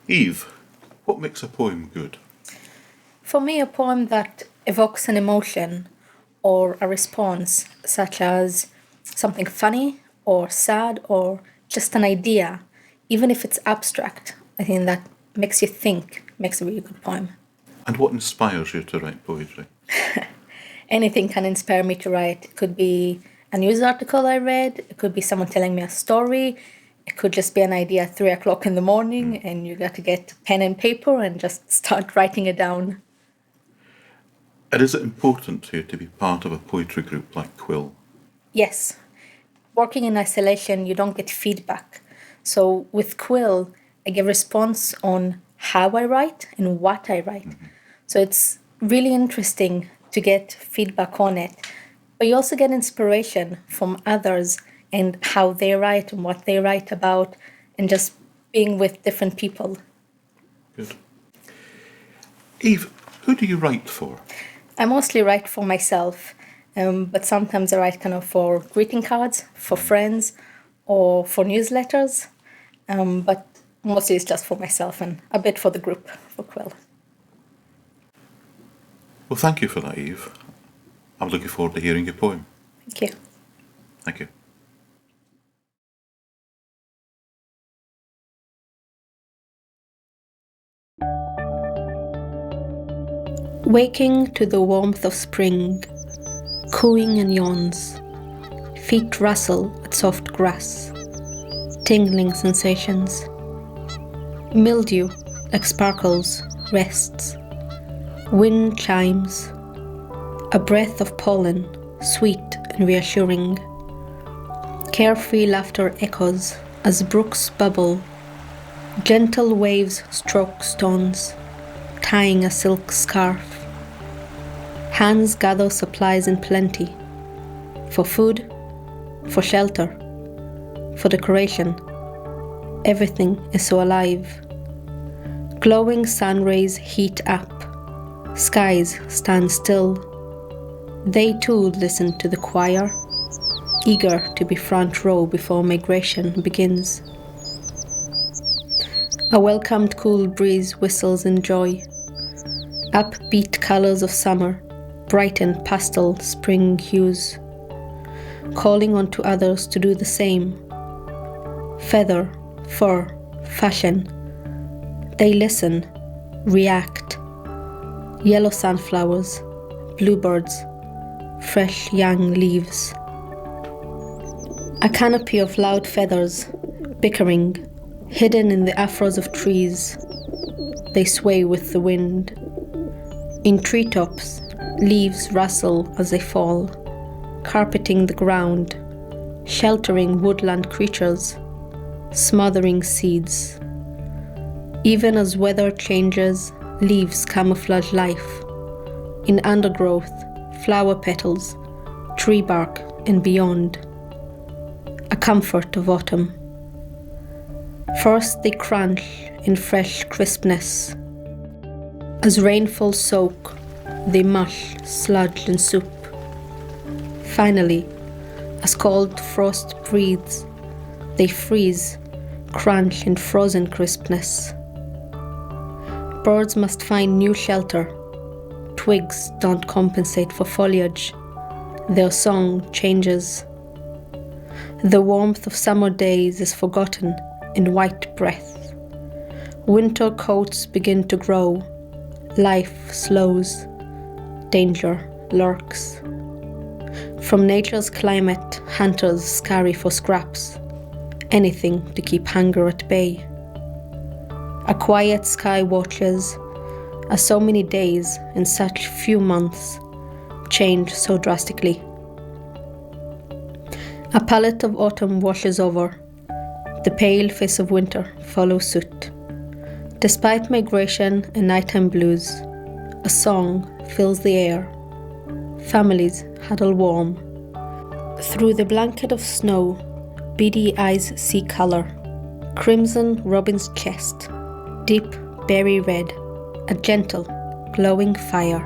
Eve, what makes a poem good? For me, a poem that evokes an emotion or a response, such as something funny or sad or just an idea, even if it's abstract, I think that makes you think, makes a really good poem. And what inspires you to write poetry? Anything can inspire me to write. It could be a news article I read, it could be someone telling me a story, it could just be an idea at 3 o'clock in the morning and you got to get pen and paper and just start writing it down. And is it important to you to be part of a poetry group like Quill? Yes. Working in isolation, you don't get feedback. So with Quill, I get response on how I write and what I write. So it's really interesting to get feedback on it. But you also get inspiration from others and how they write and what they write about and just being with different people. Good. Eve, who do you write for? I mostly write for myself, but sometimes I write kind of for greeting cards, for friends, or for newsletters. But mostly it's just for myself and a bit for the group, for Quill. Well, thank you for that, Eve. I'm looking forward to hearing your poem. Thank you. Thank you. Waking to the warmth of spring, cooing and yawns, feet rustle at soft grass, tingling sensations. Mildew, like sparkles, rests. Wind chimes, a breath of pollen, sweet and reassuring. Carefree laughter echoes as brooks bubble. Gentle waves stroke stones, tying a silk scarf. Hands gather supplies in plenty, for food, for shelter, for decoration. Everything is so alive. Glowing sun rays heat up, skies stand still. They too listen to the choir, eager to be front row before migration begins. A welcomed cool breeze whistles in joy. Upbeat colors of summer brighten pastel spring hues, calling on to others to do the same. Feather, fur, fashion. They listen, react. Yellow sunflowers, bluebirds, fresh young leaves. A canopy of loud feathers, bickering, hidden in the afros of trees. They sway with the wind. In treetops, leaves rustle as they fall, carpeting the ground, sheltering woodland creatures, smothering seeds. Even as weather changes, leaves camouflage life. In undergrowth, flower petals, tree bark, and beyond. A comfort of autumn. First they crunch in fresh crispness. As rainfall soak, they mush, sludge, and soup. Finally, as cold frost breathes, they freeze, crunch in frozen crispness. Birds must find new shelter. Twigs don't compensate for foliage. Their song changes. The warmth of summer days is forgotten in white breath. Winter coats begin to grow. Life slows. Danger lurks. From nature's climate, hunters scurry for scraps. Anything to keep hunger at bay. A quiet sky watches as so many days in such few months change so drastically. A palette of autumn washes over. The pale face of winter follows suit. Despite migration and nighttime blues, a song fills the air. Families huddle warm. Through the blanket of snow, beady eyes see color. Crimson robin's chest, deep berry red, a gentle, glowing fire.